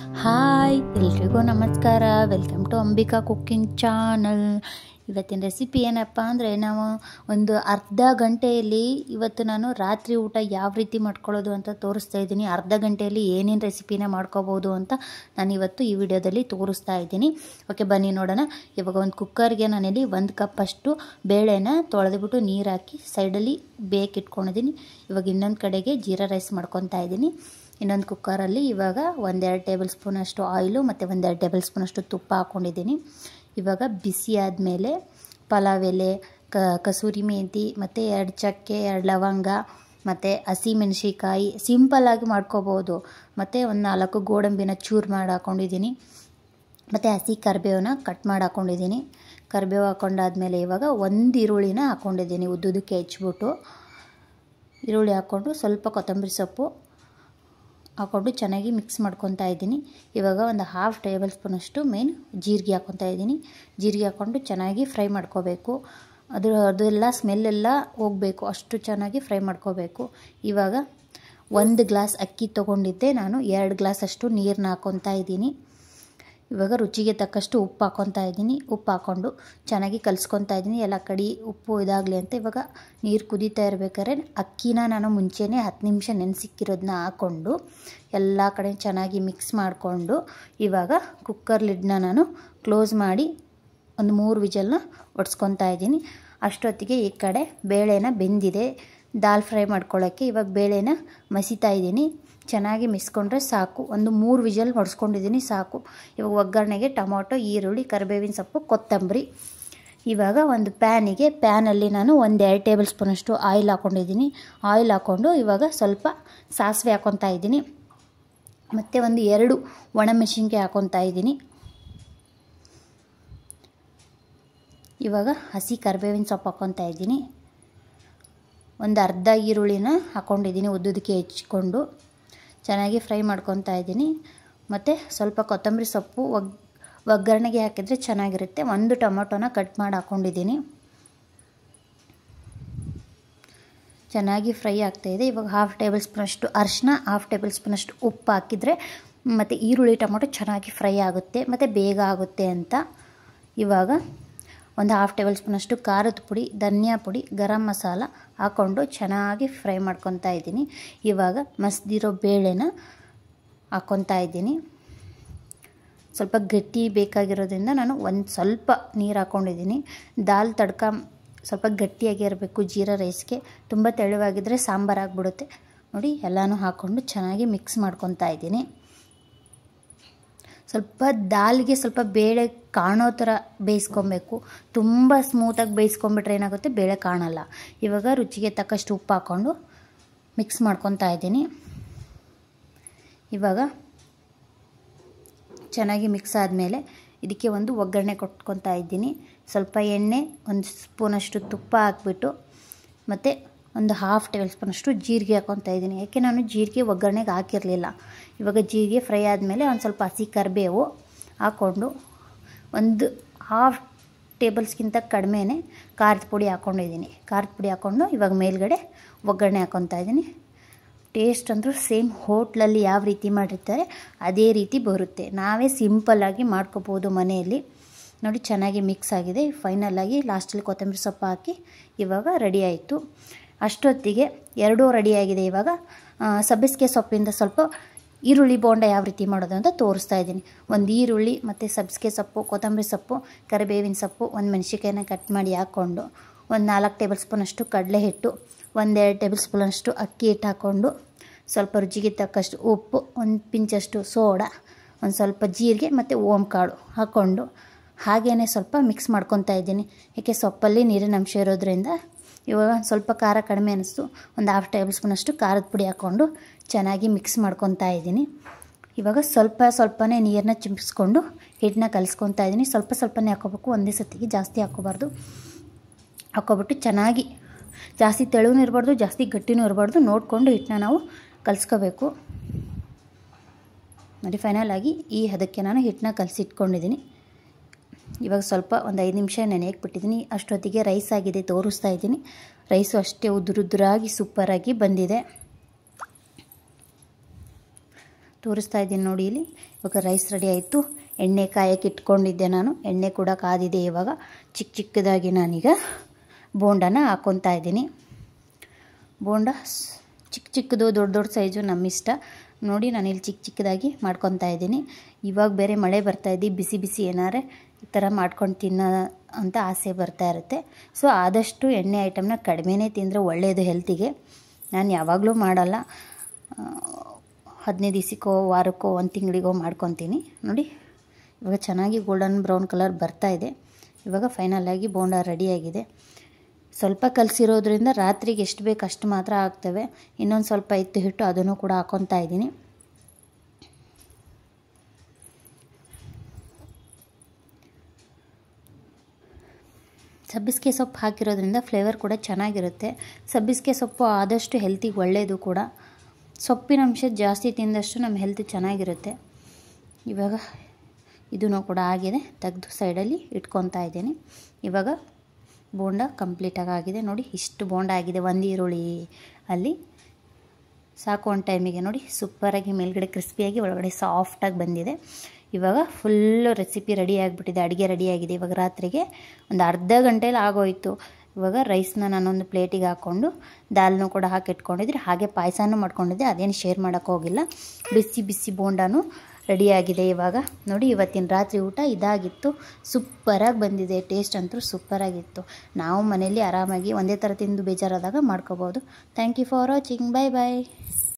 Hi ಎಲ್ರಿಗೂ ನಮಸ್ಕಾರ. Welcome to Ambika cooking channel. ಇವತ್ತಿನ ರೆಸಿಪಿ ಏನಪ್ಪ ಅಂದರೆ, ನಾವು ಒಂದು ಅರ್ಧ ಗಂಟೆಯಲ್ಲಿ ಇವತ್ತು ನಾನು ರಾತ್ರಿ ಊಟ ಯಾವ ರೀತಿ ಮಾಡ್ಕೊಳ್ಳೋದು ಅಂತ ತೋರಿಸ್ತಾ ಇದ್ದೀನಿ. ಅರ್ಧ ಗಂಟೆಯಲ್ಲಿ ಏನೇನು ರೆಸಿಪಿನ ಮಾಡ್ಕೋಬೋದು ಅಂತ ನಾನು ಇವತ್ತು ಈ ವಿಡಿಯೋದಲ್ಲಿ ತೋರಿಸ್ತಾ ಇದ್ದೀನಿ. ಓಕೆ, ಬನ್ನಿ ನೋಡೋಣ. ಇವಾಗ ಒಂದು ಕುಕ್ಕರ್ಗೆ ನಾನಿಲ್ಲಿ 1 ಕಪ್ ಅಷ್ಟು ಬೇಳೆನ ತೊಳೆದ್ಬಿಟ್ಟು ನೀರು ಹಾಕಿ ಸೈಡಲ್ಲಿ ಬೇಕಿಟ್ಕೊಂಡಿದ್ದೀನಿ. ಇವಾಗ ಇನ್ನೊಂದು ಕಡೆಗೆ ಜೀರಾ ರೈಸ್ ಮಾಡ್ಕೊತಾ ಇದ್ದೀನಿ. ಇನ್ನೊಂದು ಕುಕ್ಕರಲ್ಲಿ ಇವಾಗ 1-2 ಟೇಬಲ್ ಸ್ಪೂನ್ ಅಷ್ಟು ಆಯಿಲು ಮತ್ತು 1-2 ಟೇಬಲ್ ಸ್ಪೂನ್ ಅಷ್ಟು ತುಪ್ಪ ಹಾಕ್ಕೊಂಡಿದ್ದೀನಿ. ಇವಾಗ ಬಿಸಿ ಆದಮೇಲೆ ಪಲಾವ್ ಎಲೆ, ಕಸೂರಿ ಮೆಂತಿ ಮತ್ತು 2 ಚಕ್ಕೆ, 2 ಲವಂಗ ಮತ್ತು ಹಸಿಮೆಣಸಿಕಾಯಿ ಸಿಂಪಲ್ಲಾಗಿ ಮಾಡ್ಕೋಬೋದು. ಮತ್ತು ಒಂದು 4 ಗೋಡಂಬಿನ ಚೂರು ಮಾಡಿ ಹಾಕ್ಕೊಂಡಿದ್ದೀನಿ. ಮತ್ತು ಹಸಿ ಕರಿಬೇವನ್ನ ಕಟ್ ಮಾಡಿ ಹಾಕ್ಕೊಂಡಿದ್ದೀನಿ. ಕರಿಬೇವು ಹಾಕ್ಕೊಂಡಾದ್ಮೇಲೆ ಇವಾಗ 1 ಈರುಳ್ಳಿನ ಹಾಕ್ಕೊಂಡಿದ್ದೀನಿ. ಉದ್ದುದಕ್ಕೆ ಹೆಚ್ಚಿಬಿಟ್ಟು ಈರುಳ್ಳಿ ಹಾಕ್ಕೊಂಡು ಸ್ವಲ್ಪ ಕೊತ್ತಂಬರಿ ಸೊಪ್ಪು ಹಾಕ್ಕೊಂಡು ಚೆನ್ನಾಗಿ ಮಿಕ್ಸ್ ಮಾಡ್ಕೊತಾ ಇದ್ದೀನಿ. ಇವಾಗ ಒಂದು 1/2 ಟೇಬಲ್ ಸ್ಪೂನಷ್ಟು ಮೇನ್ ಜೀರಿಗೆ ಹಾಕ್ಕೊತಾ ಇದ್ದೀನಿ. ಜೀರಿಗೆ ಹಾಕ್ಕೊಂಡು ಚೆನ್ನಾಗಿ ಫ್ರೈ ಮಾಡ್ಕೋಬೇಕು. ಅದೆಲ್ಲ ಸ್ಮೆಲ್ಲೆಲ್ಲ ಹೋಗಬೇಕು, ಅಷ್ಟು ಚೆನ್ನಾಗಿ ಫ್ರೈ ಮಾಡ್ಕೋಬೇಕು. ಇವಾಗ 1 ಗ್ಲಾಸ್ ಅಕ್ಕಿ ತೊಗೊಂಡಿದ್ದೆ, ನಾನು 2 ಗ್ಲಾಸ್ ಅಷ್ಟು ನೀರನ್ನ ಹಾಕ್ಕೊತಾ ಇದ್ದೀನಿ. ಇವಾಗ ರುಚಿಗೆ ತಕ್ಕಷ್ಟು ಉಪ್ಪು ಹಾಕ್ಕೊತಾ ಇದ್ದೀನಿ. ಉಪ್ಪು ಹಾಕ್ಕೊಂಡು ಚೆನ್ನಾಗಿ ಕಲಿಸ್ಕೊತಾ ಇದ್ದೀನಿ. ಎಲ್ಲ ಕಡೆ ಉಪ್ಪು ಇದಾಗಲಿ ಅಂತ. ಇವಾಗ ನೀರು ಕುದೀತಾ ಇರಬೇಕಾದ್ರೆ ಅಕ್ಕಿನ ನಾನು ಮುಂಚೆನೇ 10 ನಿಮಿಷ ನೆನೆಸಿಕ್ಕಿರೋದನ್ನ ಹಾಕ್ಕೊಂಡು ಎಲ್ಲ ಕಡೆ ಚೆನ್ನಾಗಿ ಮಿಕ್ಸ್ ಮಾಡಿಕೊಂಡು ಇವಾಗ ಕುಕ್ಕರ್ ಲಿಡ್ನ ನಾನು ಕ್ಲೋಸ್ ಮಾಡಿ ಒಂದು 3 ವಿಜಲ್ನ ಒಡ್ಸ್ಕೊತಾ ಇದ್ದೀನಿ. ಅಷ್ಟೊತ್ತಿಗೆ ಈ ಕಡೆ ಬೇಳೆನ ಬೆಂದಿದೆ. ದಾಲ್ ಫ್ರೈ ಮಾಡ್ಕೊಳ್ಳೋಕ್ಕೆ ಇವಾಗ ಬೇಳೆನ ಮಸಿತಾ ಇದ್ದೀನಿ. ಚೆನ್ನಾಗಿ ಮಿಸ್ಕೊಂಡ್ರೆ ಸಾಕು. ಒಂದು 3 ವಿಜಲ್ ಹೊಡ್ಸ್ಕೊಂಡಿದ್ದೀನಿ, ಸಾಕು. ಇವಾಗ ಒಗ್ಗರಣೆಗೆ ಟೊಮೊಟೊ, ಈರುಳ್ಳಿ, ಕರಿಬೇವಿನ ಸೊಪ್ಪು, ಕೊತ್ತಂಬರಿ. ಇವಾಗ ಒಂದು ಪ್ಯಾನಲ್ಲಿ ನಾನು 1-2 ಟೇಬಲ್ ಸ್ಪೂನಷ್ಟು ಆಯಿಲ್ ಹಾಕ್ಕೊಂಡಿದ್ದೀನಿ. ಆಯಿಲ್ ಹಾಕ್ಕೊಂಡು ಇವಾಗ ಸ್ವಲ್ಪ ಸಾಸಿವೆ ಹಾಕ್ಕೊತಾ ಇದ್ದೀನಿ. ಮತ್ತು 2 ಒಣಮೆಣಸಿನ್ಕಾಯಿ ಹಾಕ್ಕೊತಾ ಇದ್ದೀನಿ. ಇವಾಗ ಹಸಿ ಕರಿಬೇವಿನ ಸೊಪ್ಪು ಹಾಕ್ಕೊತಾ ಇದ್ದೀನಿ. ಒಂದು ಅರ್ಧ ಈರುಳ್ಳಿನ ಹಾಕ್ಕೊಂಡಿದ್ದೀನಿ, ಉದ್ದುದಕ್ಕೆ ಹೆಚ್ಚಿಕೊಂಡು ಚೆನ್ನಾಗಿ ಫ್ರೈ ಮಾಡ್ಕೊತಾ ಇದ್ದೀನಿ. ಮತ್ತು ಸ್ವಲ್ಪ ಕೊತ್ತಂಬರಿ ಸೊಪ್ಪು ಒಗ್ಗರಣೆಗೆ ಹಾಕಿದರೆ ಚೆನ್ನಾಗಿರುತ್ತೆ. 1 ಟೊಮೊಟೊನ ಕಟ್ ಮಾಡಿ ಹಾಕ್ಕೊಂಡಿದ್ದೀನಿ. ಚೆನ್ನಾಗಿ ಫ್ರೈ ಆಗ್ತಾಯಿದೆ. ಇವಾಗ 1/2 ಟೇಬಲ್ ಸ್ಪೂನಷ್ಟು ಅರಿಶಿನ, 1/2 ಟೇಬಲ್ ಸ್ಪೂನಷ್ಟು ಉಪ್ಪು ಹಾಕಿದರೆ ಮತ್ತು ಈರುಳ್ಳಿ ಟೊಮೊಟೊ ಚೆನ್ನಾಗಿ ಫ್ರೈ ಆಗುತ್ತೆ ಮತ್ತು ಬೇಗ ಆಗುತ್ತೆ ಅಂತ. ಇವಾಗ ಒಂದು 1/2 ಟೇಬಲ್ ಸ್ಪೂನಷ್ಟು ಖಾರದ ಪುಡಿ, ಧನಿಯಾ ಪುಡಿ, ಗರಂ ಮಸಾಲ ಹಾಕ್ಕೊಂಡು ಚೆನ್ನಾಗಿ ಫ್ರೈ ಮಾಡ್ಕೊತಾ ಇದ್ದೀನಿ. ಇವಾಗ ಮಸ್ದಿರೋ ಬೇಳೆನ ಹಾಕ್ಕೊತಾ ಇದ್ದೀನಿ. ಸ್ವಲ್ಪ ಗಟ್ಟಿ ಬೇಕಾಗಿರೋದ್ರಿಂದ ನಾನು ಒಂದು ಸ್ವಲ್ಪ ನೀರು ಹಾಕ್ಕೊಂಡಿದ್ದೀನಿ. ದಾಲ್ ತಡ್ಕ ಸ್ವಲ್ಪ ಗಟ್ಟಿಯಾಗಿ ಇರಬೇಕು ಜೀರಾ ರೈಸ್ಗೆ. ತುಂಬ ತೆಳುವಾಗಿದ್ದರೆ ಸಾಂಬಾರು ಆಗಿಬಿಡುತ್ತೆ. ನೋಡಿ, ಎಲ್ಲನೂ ಹಾಕ್ಕೊಂಡು ಚೆನ್ನಾಗಿ ಮಿಕ್ಸ್ ಮಾಡ್ಕೊತಾ ಇದ್ದೀನಿ. ಸ್ವಲ್ಪ ದಾಲ್ಗೆ ಸ್ವಲ್ಪ ಬೇಳೆ ಕಾಣೋ ಥರ ಬೇಯಿಸ್ಕೊಬೇಕು. ತುಂಬ ಸ್ಮೂತಾಗಿ ಬೇಯಿಸ್ಕೊಂಬಿಟ್ರೆ ಏನಾಗುತ್ತೆ, ಬೇಳೆ ಕಾಣಲ್ಲ. ಇವಾಗ ರುಚಿಗೆ ತಕ್ಕಷ್ಟು ಉಪ್ಪು ಹಾಕ್ಕೊಂಡು ಮಿಕ್ಸ್ ಮಾಡ್ಕೊತಾ ಇದ್ದೀನಿ. ಇವಾಗ ಚೆನ್ನಾಗಿ ಮಿಕ್ಸ್ ಆದಮೇಲೆ ಇದಕ್ಕೆ ಒಂದು ಒಗ್ಗರಣೆ ಕೊಟ್ಕೊತಾ ಇದ್ದೀನಿ. ಸ್ವಲ್ಪ ಎಣ್ಣೆ, 1 ಸ್ಪೂನಷ್ಟು ತುಪ್ಪ ಹಾಕ್ಬಿಟ್ಟು ಮತ್ತು ಒಂದು 1/2 ಟೇಬಲ್ ಸ್ಪೂನಷ್ಟು ಜೀರಿಗೆ ಹಾಕ್ಕೊತಾ ಇದ್ದೀನಿ. ಯಾಕೆ ನಾನು ಜೀರಿಗೆ ಒಗ್ಗರಣೆಗೆ ಹಾಕಿರಲಿಲ್ಲ. ಇವಾಗ ಜೀರಿಗೆ ಫ್ರೈ ಆದಮೇಲೆ ಒಂದು ಸ್ವಲ್ಪ ಹಸಿ ಕರಿಬೇವು ಹಾಕ್ಕೊಂಡು 1/2 ಟೇಬಲ್ಸ್ಗಿಂತ ಕಡಿಮೆನೇ ಖಾರದ ಪುಡಿ ಹಾಕ್ಕೊಂಡಿದ್ದೀನಿ. ಖಾರದ ಪುಡಿ ಹಾಕ್ಕೊಂಡು ಇವಾಗ ಮೇಲ್ಗಡೆ ಒಗ್ಗರಣೆ ಹಾಕ್ಕೊತಾ ಇದ್ದೀನಿ. ಟೇಸ್ಟ್ ಅಂದರೂ ಸೇಮ್ ಹೋಟ್ಲಲ್ಲಿ ಯಾವ ರೀತಿ ಮಾಡಿರ್ತಾರೆ ಅದೇ ರೀತಿ ಬರುತ್ತೆ. ನಾವೇ ಸಿಂಪಲ್ಲಾಗಿ ಮಾಡ್ಕೋಬೋದು ಮನೆಯಲ್ಲಿ. ನೋಡಿ, ಚೆನ್ನಾಗಿ ಮಿಕ್ಸ್ ಆಗಿದೆ. ಫೈನಲಾಗಿ ಲಾಸ್ಟಲ್ಲಿ ಕೊತ್ತಂಬರಿ ಸೊಪ್ಪು ಹಾಕಿ ಇವಾಗ ರೆಡಿ ಆಯಿತು. ಅಷ್ಟೊತ್ತಿಗೆ 2 ರೆಡಿಯಾಗಿದೆ. ಇವಾಗ ಸಬ್ಬಸಿಗೆ ಸೊಪ್ಪಿಂದ ಸ್ವಲ್ಪ ಈರುಳ್ಳಿ ಬೋಂಡ ಯಾವ ರೀತಿ ಮಾಡೋದು ಅಂತ ತೋರಿಸ್ತಾ ಇದ್ದೀನಿ. 1 ಈರುಳ್ಳಿ ಮತ್ತು ಸಬ್ಬಸಿಗೆ ಸೊಪ್ಪು, ಕೊತ್ತಂಬರಿ ಸೊಪ್ಪು, ಕರಿಬೇವಿನ ಸೊಪ್ಪು, 1 ಮೆಣಸಿನ್ಕಾಯಿನ ಕಟ್ ಮಾಡಿ ಹಾಕ್ಕೊಂಡು 4 ಟೇಬಲ್ ಸ್ಪೂನಷ್ಟು ಕಡಲೆ ಹಿಟ್ಟು, 1-2 ಟೇಬಲ್ ಸ್ಪೂನಷ್ಟು ಅಕ್ಕಿ ಹಿಟ್ಟು ಹಾಕ್ಕೊಂಡು ಸ್ವಲ್ಪ ರುಚಿಗೆ ತಕ್ಕಷ್ಟು ಉಪ್ಪು, 1 ಪಿಂಚಷ್ಟು ಸೋಡಾ, ಒಂದು ಸ್ವಲ್ಪ ಜೀರಿಗೆ ಮತ್ತು ಓಂಕಾಳು ಹಾಕ್ಕೊಂಡು ಹಾಗೇ ಸ್ವಲ್ಪ ಮಿಕ್ಸ್ ಮಾಡ್ಕೊತಾ ಇದ್ದೀನಿ. ಏಕೆ ಸೊಪ್ಪಲ್ಲಿ ನೀರಿನ ಅಂಶ ಇರೋದ್ರಿಂದ. ಇವಾಗ ಸ್ವಲ್ಪ ಖಾರ ಕಡಿಮೆ ಅನ್ನಿಸ್ತು. ಒಂದು 1/2 ಟೇಬಲ್ ಸ್ಪೂನಷ್ಟು ಖಾರದ ಪುಡಿ ಹಾಕ್ಕೊಂಡು ಚೆನ್ನಾಗಿ ಮಿಕ್ಸ್ ಮಾಡ್ಕೊತಾ ಇದ್ದೀನಿ. ಇವಾಗ ಸ್ವಲ್ಪನೇ ನೀರನ್ನ ಚಿಮ್ಮಿಸ್ಕೊಂಡು ಹಿಟ್ಟನ್ನ ಕಲಿಸ್ಕೊತಾ ಇದ್ದೀನಿ. ಸ್ವಲ್ಪನೇ ಹಾಕ್ಕೋಬೇಕು, ಒಂದೇ ಸತಿಗೆ ಜಾಸ್ತಿ ಹಾಕ್ಕೋಬಾರ್ದು. ಹಾಕ್ಕೊಬಿಟ್ಟು ಚೆನ್ನಾಗಿ, ಜಾಸ್ತಿ ತೆಳುವೂ ಇರಬಾರ್ದು, ಜಾಸ್ತಿ ಗಟ್ಟಿನೂ ಇರಬಾರ್ದು, ನೋಡಿಕೊಂಡು ಹಿಟ್ಟನ್ನ ನಾವು ಕಲಿಸ್ಕೋಬೇಕು. ನೋಡಿ, ಫೈನಲಾಗಿ ಈ ಹದಕ್ಕೆ ನಾನು ಹಿಟ್ಟನ್ನ ಕಲಸಿಟ್ಕೊಂಡಿದ್ದೀನಿ. ಇವಾಗ ಸ್ವಲ್ಪ ಒಂದು 5 ನಿಮಿಷ ನೆನೆಯಕ್ಕೆ ಬಿಟ್ಟಿದ್ದೀನಿ. ಅಷ್ಟೊತ್ತಿಗೆ ರೈಸ್ ಆಗಿದೆ, ತೋರಿಸ್ತಾ ಇದ್ದೀನಿ. ರೈಸು ಅಷ್ಟೇ ಉದುರಾಗಿ ಸೂಪರಾಗಿ ಬಂದಿದೆ. ತೋರಿಸ್ತಾ ಇದ್ದೀನಿ ನೋಡಿ ಇಲ್ಲಿ. ಇವಾಗ ರೈಸ್ ರೆಡಿ ಆಯಿತು. ಎಣ್ಣೆ ಕಾಯಕ್ಕೆ ಇಟ್ಕೊಂಡಿದ್ದೆ ನಾನು. ಎಣ್ಣೆ ಕೂಡ ಕಾದಿದೆ. ಇವಾಗ ಚಿಕ್ಕ ಚಿಕ್ಕದಾಗಿ ನಾನೀಗ ಬೋಂಡನ ಹಾಕ್ಕೊತಾ ಇದ್ದೀನಿ. ಬೋಂಡ ಚಿಕ್ಕ ಚಿಕ್ಕದು ದೊಡ್ಡ ದೊಡ್ಡ ಸೈಜು ನಮ್ಮಿಷ್ಟ. ನೋಡಿ ನಾನಿಲ್ಲಿ ಚಿಕ್ಕ ಚಿಕ್ಕದಾಗಿ ಮಾಡ್ಕೊತಾ ಇದ್ದೀನಿ. ಇವಾಗ ಬೇರೆ ಮಳೆ ಬರ್ತಾಯಿದ್ದು ಬಿಸಿ ಬಿಸಿ ಏನಾರೆ ಈ ಥರ ಮಾಡ್ಕೊಂಡು ತಿನ್ನೋ ಅಂತ ಆಸೆ ಬರ್ತಾ ಇರುತ್ತೆ. ಸೊ ಆದಷ್ಟು ಎಣ್ಣೆ ಐಟಮ್ನ ಕಡಿಮೆನೇ ತಿಂದರೆ ಒಳ್ಳೆಯದು ಹೆಲ್ತಿಗೆ. ನಾನು ಯಾವಾಗಲೂ ಮಾಡಲ್ಲ, 15 ದಿವಸಕ್ಕೋ ವಾರಕ್ಕೋ 1 ತಿಂಗಳಿಗೋ ಮಾಡ್ಕೊತೀನಿ. ನೋಡಿ ಇವಾಗ ಚೆನ್ನಾಗಿ ಗೋಲ್ಡನ್ ಬ್ರೌನ್ ಕಲರ್ ಬರ್ತಾ ಇದೆ. ಇವಾಗ ಫೈನಲಾಗಿ ಬೋಂಡ ರೆಡಿಯಾಗಿದೆ. ಸ್ವಲ್ಪ ಕಲಸಿರೋದ್ರಿಂದ ರಾತ್ರಿಗೆ ಎಷ್ಟು ಬೇಕು ಅಷ್ಟು ಮಾತ್ರ ಹಾಕ್ತೇವೆ. ಇನ್ನೊಂದು ಸ್ವಲ್ಪ ಇತ್ತು ಹಿಟ್ಟು, ಅದನ್ನು ಕೂಡ ಹಾಕ್ಕೊತಾ ಇದ್ದೀನಿ. ಸಬ್ಬಸಿಗೆ ಸೊಪ್ಪು ಹಾಕಿರೋದ್ರಿಂದ ಫ್ಲೇವರ್ ಕೂಡ ಚೆನ್ನಾಗಿರುತ್ತೆ. ಸಬ್ಬಸಿಗೆ ಸೊಪ್ಪು ಆದಷ್ಟು ಹೆಲ್ತಿಗೆ ಒಳ್ಳೆಯದು ಕೂಡ. ಸೊಪ್ಪಿನ ಅಂಶ ಜಾಸ್ತಿ ತಿಂದಷ್ಟು ನಮ್ಮ ಹೆಲ್ತ್ ಚೆನ್ನಾಗಿರುತ್ತೆ. ಇವಾಗ ಇದೂ ಕೂಡ ಆಗಿದೆ. ತೆಗೆದು ಸೈಡಲ್ಲಿ ಇಟ್ಕೊತಾ ಇದ್ದೀನಿ. ಇವಾಗ ಬೋಂಡ ಕಂಪ್ಲೀಟಾಗಿ ಆಗಿದೆ. ನೋಡಿ ಇಷ್ಟು ಬೋಂಡ ಆಗಿದೆ. 1 ಈರುಳ್ಳಿ ಅಲ್ಲಿ ಸಾಕು ಒಂದು ಟೈಮಿಗೆ. ನೋಡಿ ಸೂಪರಾಗಿ ಮೇಲ್ಗಡೆ ಕ್ರಿಸ್ಪಿಯಾಗಿ ಒಳಗಡೆ ಸಾಫ್ಟಾಗಿ ಬಂದಿದೆ. ಇವಾಗ ಫುಲ್ಲು ರೆಸಿಪಿ ರೆಡಿ ಆಗಿಬಿಟ್ಟಿದೆ. ಅಡುಗೆ ರೆಡಿಯಾಗಿದೆ. ಇವಾಗ ರಾತ್ರಿಗೆ ಒಂದು ಅರ್ಧ ಗಂಟೆಯಲ್ಲಿ ಆಗೋಯಿತು. ಇವಾಗ ರೈಸ್ನ ನಾನೊಂದು ಪ್ಲೇಟಿಗೆ ಹಾಕ್ಕೊಂಡು ದಾಲ್ನೂ ಕೂಡ ಹಾಕಿಟ್ಕೊಂಡಿದ್ರೆ, ಹಾಗೆ ಪಾಯಸನೂ ಮಾಡ್ಕೊಂಡಿದ್ದೆ. ಅದೇನು ಶೇರ್ ಮಾಡೋಕ್ಕೆ ಹೋಗಿಲ್ಲ. ಬಿಸಿ ಬಿಸಿ ಬೋಂಡನೂ ರೆಡಿಯಾಗಿದೆ. ಇವಾಗ ನೋಡಿ ಇವತ್ತಿನ ರಾತ್ರಿ ಊಟ ಇದಾಗಿತ್ತು. ಸೂಪರಾಗಿ ಬಂದಿದೆ. ಟೇಸ್ಟ್ ಅಂತೂ ಸೂಪರಾಗಿತ್ತು. ನಾವು ಮನೇಲಿ ಆರಾಮಾಗಿ ಒಂದೇ ಥರ ತಿಂದು ಬೇಜಾರಾದಾಗ ಮಾಡ್ಕೋಬೋದು. Thank you for watching. Bye bye.